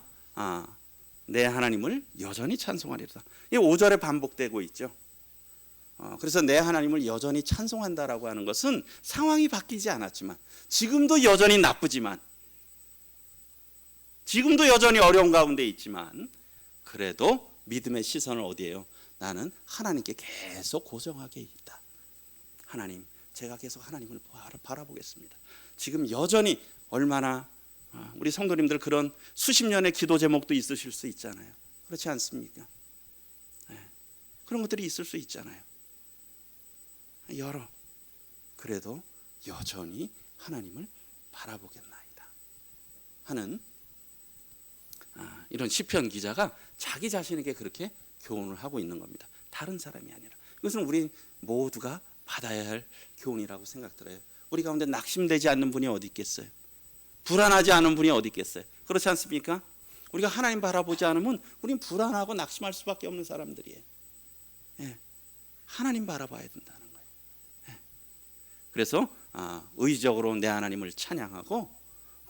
내 하나님을 여전히 찬송하리로다. 이 5절에 반복되고 있죠. 그래서 내 하나님을 여전히 찬송한다라고 하는 것은 상황이 바뀌지 않았지만, 지금도 여전히 나쁘지만, 지금도 여전히 어려운 가운데 있지만, 그래도 믿음의 시선을 어디에요? 나는 하나님께 계속 고정하게 있다. 하나님, 제가 계속 하나님을 바라보겠습니다. 지금 여전히 얼마나 우리 성도님들 그런 수십 년의 기도 제목도 있으실 수 있잖아요. 그렇지 않습니까? 그런 것들이 있을 수 있잖아요. 그래도 여전히 하나님을 바라보겠나이다 하는 이런 시편 기자가 자기 자신에게 그렇게 교훈을 하고 있는 겁니다. 다른 사람이 아니라. 이것은 우리 모두가 받아야 할 교훈이라고 생각들어요. 우리 가운데 낙심되지 않는 분이 어디 있겠어요? 불안하지 않은 분이 어디 있겠어요? 그렇지 않습니까? 우리가 하나님 바라보지 않으면 우리는 불안하고 낙심할 수밖에 없는 사람들이에요. 하나님 바라봐야 된다는 거예요. 그래서 의지적으로 내 하나님을 찬양하고,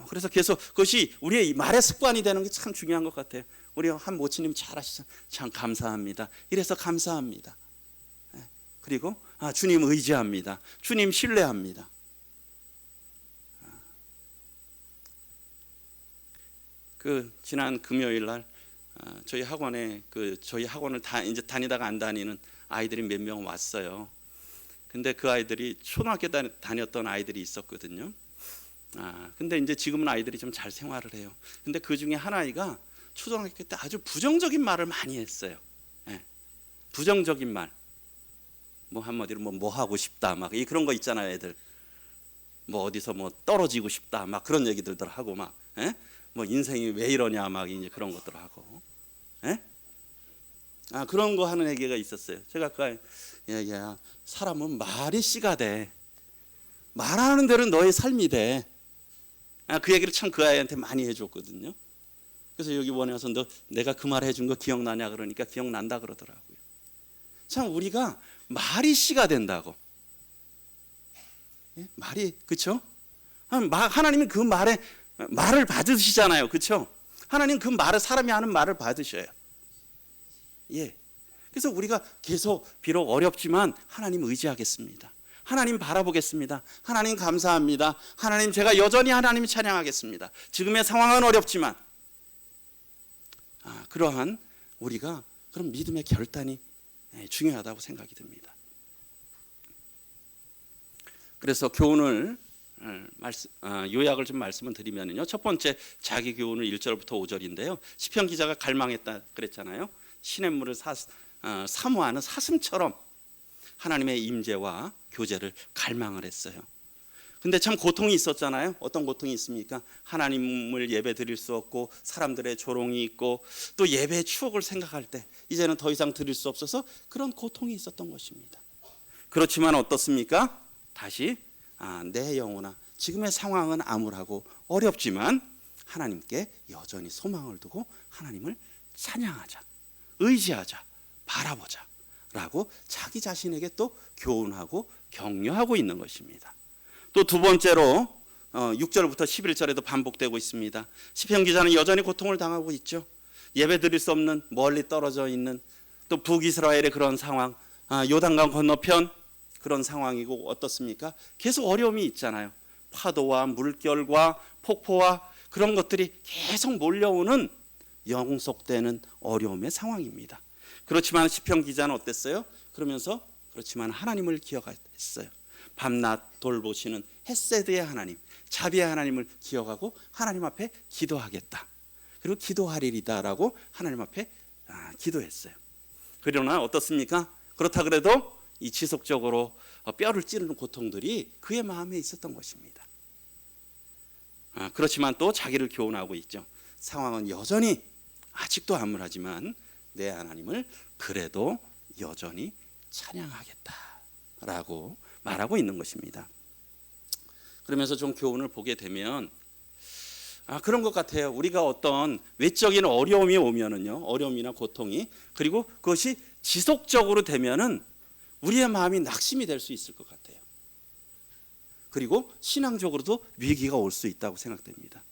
그래서 계속 그것이 우리의 말의 습관이 되는 게 참 중요한 것 같아요. 우리 한 모치님 잘 아시죠? 참 감사합니다. 이래서 감사합니다. 그리고 주님 의지합니다. 주님 신뢰합니다. 지난 금요일 날 저희 학원에 저희 학원을 이제 다니다가 안 다니는 아이들이 몇 명 왔어요. 근데 그 아이들이 초등학교 다녔던 아이들이 있었거든요. 근데 이제 지금은 아이들이 좀 잘 생활을 해요. 근데 그 중에 한 아이가 초등학교 때 아주 부정적인 말을 많이 했어요. 부정적인 말. 뭐 한마디로 뭐 하고 싶다 막 그런 거 있잖아요. 애들 뭐 어디서 뭐 떨어지고 싶다 막 그런 얘기들들 하고 막 뭐 인생이 왜 이러냐 막 이제 그런 것들 하고 그런 거 하는 애기가 있었어요. 제가 야 사람은 말이 씨가 돼. 말하는 대로 너의 삶이 돼. 그 얘기를 참 그 아이한테 많이 해줬거든요. 그래서 여기 원에 와서 내가 그 말 해준 거 기억나냐 그러니까 기억난다 그러더라고요. 참 우리가 말이 씨가 된다고. 말이 그렇죠? 하나님은 그 말을 받으시잖아요, 그렇죠? 하나님 그 말을 사람이 하는 말을 받으셔요. 그래서 우리가 계속 비록 어렵지만 하나님 의지하겠습니다. 하나님 바라보겠습니다. 하나님 감사합니다. 하나님 제가 여전히 하나님 찬양하겠습니다. 지금의 상황은 어렵지만 그러한 우리가 그런 믿음의 결단이 중요하다고 생각이 듭니다. 그래서 교훈을 요약을 좀 말씀을 드리면요. 첫 번째 자기 교훈은 1절부터 5절인데요. 시편 기자가 갈망했다 그랬잖아요. 시냇물을 사모하는 사슴처럼 하나님의 임재와 교제를 갈망을 했어요. 근데 참 고통이 있었잖아요. 어떤 고통이 있습니까? 하나님을 예배 드릴 수 없고 사람들의 조롱이 있고 또 예배의 추억을 생각할 때 이제는 더 이상 드릴 수 없어서 그런 고통이 있었던 것입니다. 그렇지만 어떻습니까? 다시 내 영혼아 지금의 상황은 암울하고 어렵지만 하나님께 여전히 소망을 두고 하나님을 찬양하자, 의지하자, 바라보자 라고 자기 자신에게 또 교훈하고 격려하고 있는 것입니다. 또 두 번째로 6절부터 11절에도 반복되고 있습니다. 시편 기자는 여전히 고통을 당하고 있죠. 예배 드릴 수 없는 멀리 떨어져 있는 또 북이스라엘의 그런 상황, 요단강 건너편 그런 상황이고 어떻습니까? 계속 어려움이 있잖아요. 파도와 물결과 폭포와 그런 것들이 계속 몰려오는 영속되는 어려움의 상황입니다. 그렇지만 시편 기자는 어땠어요? 그러면서 그렇지만 하나님을 기억했어요. 밤낮 돌보시는 헷세드의 하나님, 자비의 하나님을 기억하고 하나님 앞에 기도하겠다. 그리고 기도하리이다라고 하나님 앞에 기도했어요. 그러나 어떻습니까? 그렇다 그래도 이 지속적으로 뼈를 찌르는 고통들이 그의 마음에 있었던 것입니다. 그렇지만 또 자기를 교훈하고 있죠. 상황은 여전히 아직도 암울하지만 내 하나님을 그래도 여전히 찬양하겠다라고 말하고 있는 것입니다. 그러면서 좀 교훈을 보게 되면 그런 것 같아요. 우리가 어떤 외적인 어려움이 오면은요, 어려움이나 고통이, 그리고 그것이 지속적으로 되면은 우리의 마음이 낙심이 될 수 있을 것 같아요. 그리고 신앙적으로도 위기가 올 수 있다고 생각됩니다.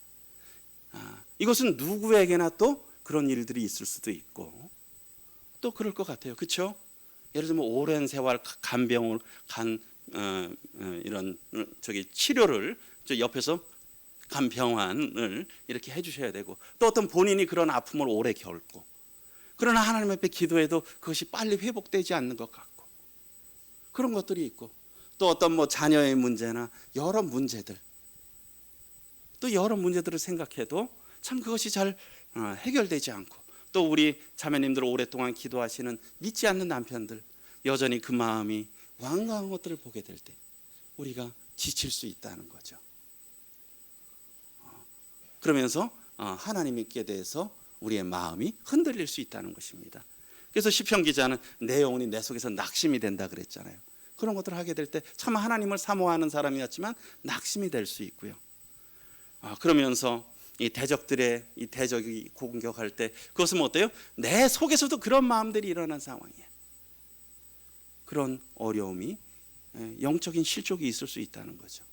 이것은 누구에게나 또 그런 일들이 있을 수도 있고 또 그럴 것 같아요. 그렇죠? 예를 들면 오랜 세월 간병을 이런 치료를 옆에서 간병환을 이렇게 해주셔야 되고, 또 어떤 본인이 그런 아픔을 오래 겪고, 그러나 하나님 앞에 기도해도 그것이 빨리 회복되지 않는 것 같고, 그런 것들이 있고, 또 어떤 자녀의 문제나 여러 문제들, 또 여러 문제들을 생각해도 참 그것이 잘 해결되지 않고, 또 우리 자매님들 오랫동안 기도하시는 믿지 않는 남편들, 여전히 그 마음이 완강한 것들을 보게 될 때 우리가 지칠 수 있다는 거죠. 그러면서 하나님께 대해서 우리의 마음이 흔들릴 수 있다는 것입니다. 그래서 시편 기자는 내 영혼이 내 속에서 낙심이 된다 그랬잖아요. 그런 것들을 하게 될 때 참 하나님을 사모하는 사람이었지만 낙심이 될 수 있고요. 그러면서 이 대적이 공격할 때 그것은 어때요? 내 속에서도 그런 마음들이 일어난 상황이에요. 그런 어려움이, 영적인 실족이 있을 수 있다는 거죠.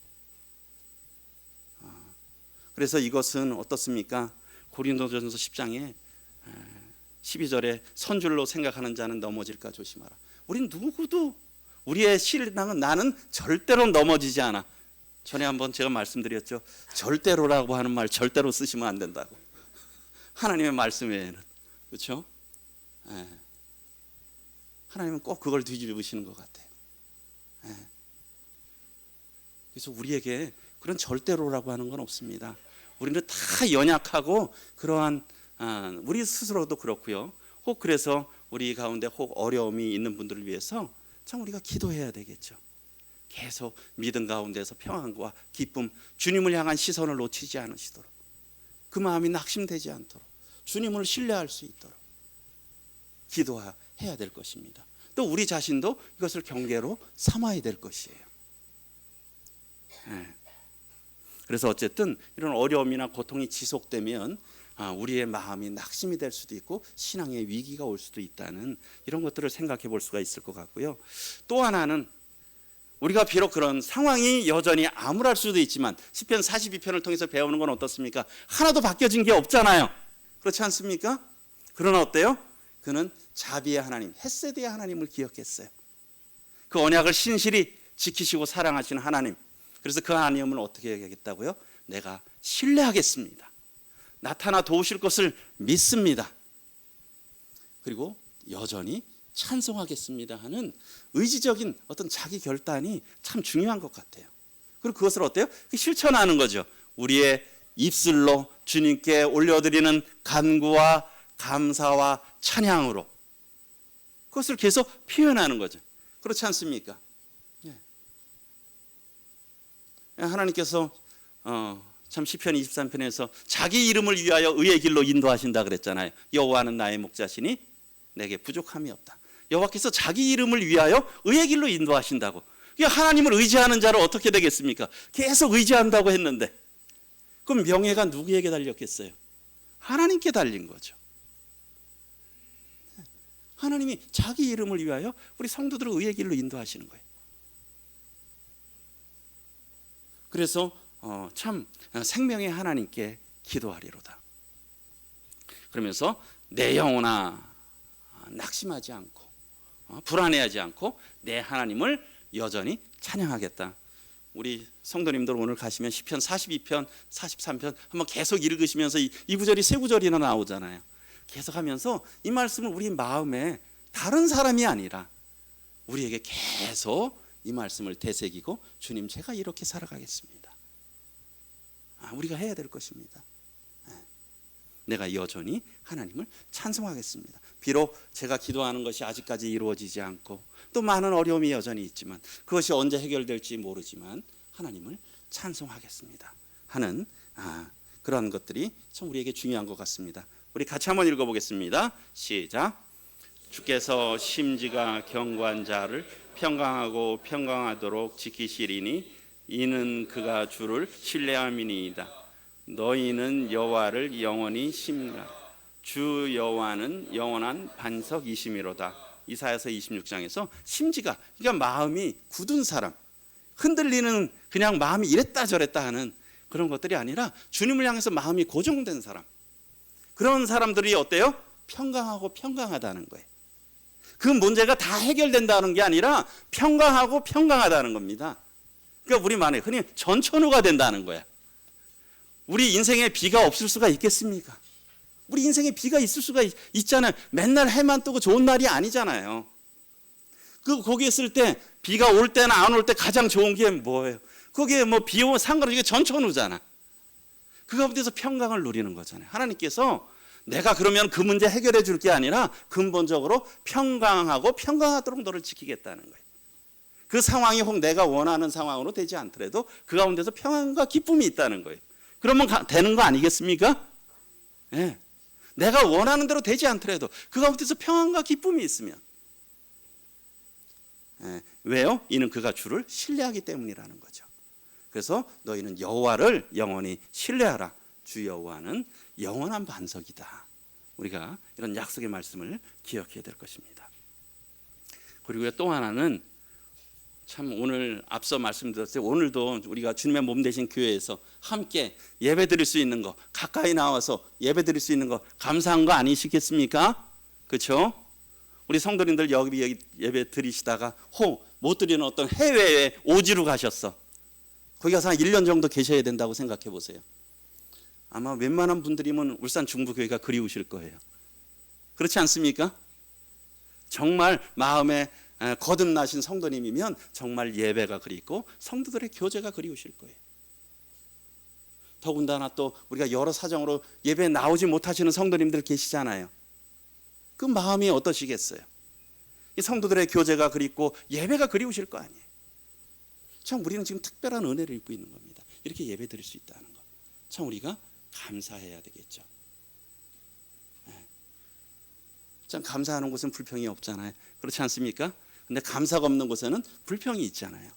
그래서 이것은 어떻습니까? 고린도전서 10장에 12절에 선줄로 생각하는 자는 넘어질까 조심하라. 우린 누구도, 우리의 신앙은 나는 절대로 넘어지지 않아. 전에 한번 제가 말씀드렸죠. 절대로라고 하는 말 절대로 쓰시면 안 된다고. 하나님의 말씀 외에는. 그렇죠? 하나님은 꼭 그걸 뒤집으시는 것 같아요. 그래서 우리에게 그런 절대로라고 하는 건 없습니다. 우리는 다 연약하고 그러한 우리 스스로도 그렇고요. 혹 그래서 우리 가운데 혹 어려움이 있는 분들을 위해서 참 우리가 기도해야 되겠죠. 계속 믿음 가운데서 평안과 기쁨, 주님을 향한 시선을 놓치지 않으시도록, 그 마음이 낙심되지 않도록, 주님을 신뢰할 수 있도록 기도해야 될 것입니다. 또 우리 자신도 이것을 경계로 삼아야 될 것이에요. 그래서 어쨌든 이런 어려움이나 고통이 지속되면 우리의 마음이 낙심이 될 수도 있고 신앙의 위기가 올 수도 있다는 이런 것들을 생각해 볼 수가 있을 것 같고요. 또 하나는 우리가 비록 그런 상황이 여전히 암울할 수도 있지만 시편 42편을 통해서 배우는 건 어떻습니까? 하나도 바뀌어진 게 없잖아요. 그렇지 않습니까? 그러나 어때요? 그는 자비의 하나님, 헷세드의 하나님을 기억했어요. 그 언약을 신실히 지키시고 사랑하시는 하나님. 그래서 그 하나님을 어떻게 얘기하겠다고요? 내가 신뢰하겠습니다. 나타나 도우실 것을 믿습니다. 그리고 여전히 찬송하겠습니다 하는 의지적인 어떤 자기 결단이 참 중요한 것 같아요. 그리고 그것을 어때요? 실천하는 거죠. 우리의 입술로 주님께 올려드리는 간구와 감사와 찬양으로 그것을 계속 표현하는 거죠. 그렇지 않습니까? 하나님께서 참 시편 23편에서 자기 이름을 위하여 의의 길로 인도하신다 그랬잖아요. 여호와는 나의 목자시니 내게 부족함이 없다. 여호와께서 자기 이름을 위하여 의의 길로 인도하신다고. 하나님을 의지하는 자를 어떻게 되겠습니까? 계속 의지한다고 했는데 그럼 명예가 누구에게 달렸겠어요? 하나님께 달린 거죠. 하나님이 자기 이름을 위하여 우리 성도들을 의의 길로 인도하시는 거예요. 그래서 참 생명의 하나님께 기도하리로다. 그러면서 내 영혼아 낙심하지 않고 불안해하지 않고 내 하나님을 여전히 찬양하겠다. 우리 성도님들 오늘 가시면 시편 42편, 43편 한번 계속 읽으시면서 이 구절이 세 구절이나 나오잖아요. 계속 하면서 이 말씀을 우리 마음에 다른 사람이 아니라 우리에게 계속 이 말씀을 되새기고 주님 제가 이렇게 살아가겠습니다. 우리가 해야 될 것입니다. 내가 여전히 하나님을 찬송하겠습니다. 비록 제가 기도하는 것이 아직까지 이루어지지 않고 또 많은 어려움이 여전히 있지만 그것이 언제 해결될지 모르지만 하나님을 찬송하겠습니다 하는 그런 것들이 참 우리에게 중요한 것 같습니다. 우리 같이 한번 읽어보겠습니다. 시작. 주께서 심지가 견고한 자를 평강하고 평강하도록 지키시리니 이는 그가 주를 신뢰함이니이다. 너희는 여호와를 영원히 심라. 주 여호와는 영원한 반석이심이로다. 이사야서 26장에서 심지가, 그러니까 마음이 굳은 사람, 흔들리는 그냥 마음이 이랬다 저랬다 하는 그런 것들이 아니라 주님을 향해서 마음이 고정된 사람, 그런 사람들이 어때요? 평강하고 평강하다는 거예요. 그 문제가 다 해결된다는 게 아니라 평강하고 평강하다는 겁니다. 그러니까 우리 말에 흔히 전천후가 된다는 거야. 우리 인생에 비가 없을 수가 있겠습니까? 우리 인생에 비가 있을 수가 있잖아요. 맨날 해만 뜨고 좋은 날이 아니잖아요. 거기 있을 때 비가 올 때나 안 올 때 가장 좋은 게 뭐예요? 거기에 뭐 비 오면 상관없이 전천후잖아. 그 가운데서 평강을 누리는 거잖아요. 하나님께서 내가 그러면 그 문제 해결해 줄 게 아니라 근본적으로 평강하고 평강하도록 너를 지키겠다는 거예요. 그 상황이 혹 내가 원하는 상황으로 되지 않더라도 그 가운데서 평안과 기쁨이 있다는 거예요. 그러면 되는 거 아니겠습니까? 네. 내가 원하는 대로 되지 않더라도 그 가운데서 평안과 기쁨이 있으면, 왜요? 이는 그가 주를 신뢰하기 때문이라는 거죠. 그래서 너희는 여호와를 영원히 신뢰하라. 주 여호와는 영원한 반석이다. 우리가 이런 약속의 말씀을 기억해야 될 것입니다. 그리고 또 하나는 참 오늘 앞서 말씀드렸어요. 오늘도 우리가 주님의 몸 되신 교회에서 함께 예배 드릴 수 있는 거, 가까이 나와서 예배 드릴 수 있는 거 감사한 거 아니시겠습니까? 그렇죠? 우리 성도님들 여기 예배 드리시다가 혹 못 드리는 어떤 해외에 오지로 가셨어. 거기 가서 한 1년 정도 계셔야 된다고 생각해 보세요. 아마 웬만한 분들이면 울산 중부교회가 그리우실 거예요. 그렇지 않습니까? 정말 마음에 거듭나신 성도님이면 정말 예배가 그립고 성도들의 교제가 그리우실 거예요. 더군다나 또 우리가 여러 사정으로 예배에 나오지 못하시는 성도님들 계시잖아요. 그 마음이 어떠시겠어요? 이 성도들의 교제가 그립고 예배가 그리우실 거 아니에요. 참 우리는 지금 특별한 은혜를 입고 있는 겁니다. 이렇게 예배 드릴 수 있다는 것. 참 우리가 감사해야 되겠죠. 참 감사하는 곳은 불평이 없잖아요. 그렇지 않습니까? 근데 감사가 없는 곳에는 불평이 있잖아요.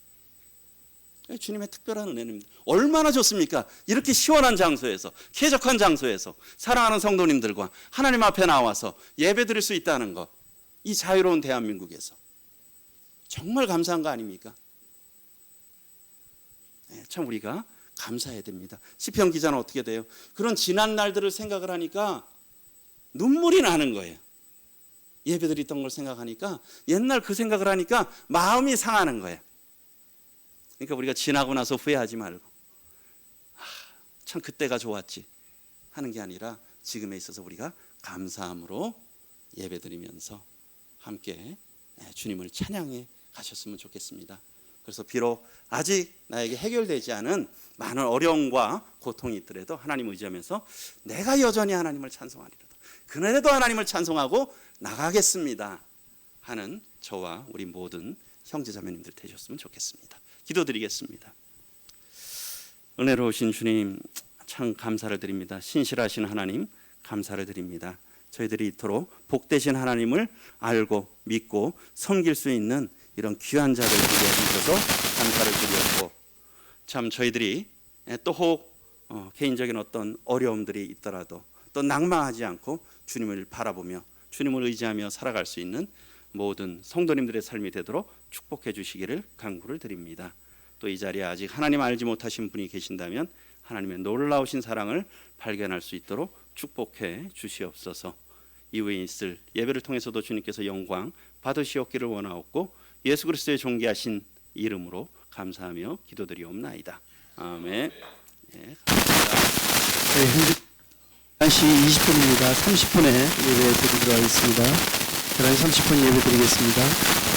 주님의 특별한 은혜입니다. 얼마나 좋습니까? 이렇게 시원한 장소에서, 쾌적한 장소에서 사랑하는 성도님들과 하나님 앞에 나와서 예배 드릴 수 있다는 것. 이 자유로운 대한민국에서 정말 감사한 거 아닙니까? 참 우리가 감사해야 됩니다. 시편 기자는 어떻게 돼요? 그런 지난 날들을 생각을 하니까 눈물이 나는 거예요. 예배드렸던 걸 생각하니까, 옛날 그 생각을 하니까 마음이 상하는 거예요. 그러니까 우리가 지나고 나서 후회하지 말고 참 그때가 좋았지 하는 게 아니라 지금에 있어서 우리가 감사함으로 예배드리면서 함께 주님을 찬양해 가셨으면 좋겠습니다. 그래서 비록 아직 나에게 해결되지 않은 많은 어려움과 고통이 있더라도 하나님 의지하면서 내가 여전히 하나님을 찬송하리로다. 그날에도 하나님을 찬송하고 나가겠습니다 하는 저와 우리 모든 형제자매님들 되셨으면 좋겠습니다. 기도드리겠습니다. 은혜로우신 주님 참 감사를 드립니다. 신실하신 하나님 감사를 드립니다. 저희들이 이토록 복되신 하나님을 알고 믿고 섬길 수 있는 이런 귀한 자를 되게 해주셔서 감사를 드렸고, 참 저희들이 또 혹 개인적인 어떤 어려움들이 있더라도 또 낭망하지 않고 주님을 바라보며 주님을 의지하며 살아갈 수 있는 모든 성도님들의 삶이 되도록 축복해 주시기를 간구를 드립니다. 또 이 자리에 아직 하나님 알지 못하신 분이 계신다면 하나님의 놀라우신 사랑을 발견할 수 있도록 축복해 주시옵소서. 이후에 있을 예배를 통해서도 주님께서 영광 받으시옵기를 원하옵고 예수 그리스도의 존귀하신 이름으로 감사하며 기도드리옵나이다. 아멘. 네, 감사합니다. 현재 1시 20분입니다. 30분에 예배 드리도록 하겠습니다. 11시 30분 예배 드리겠습니다.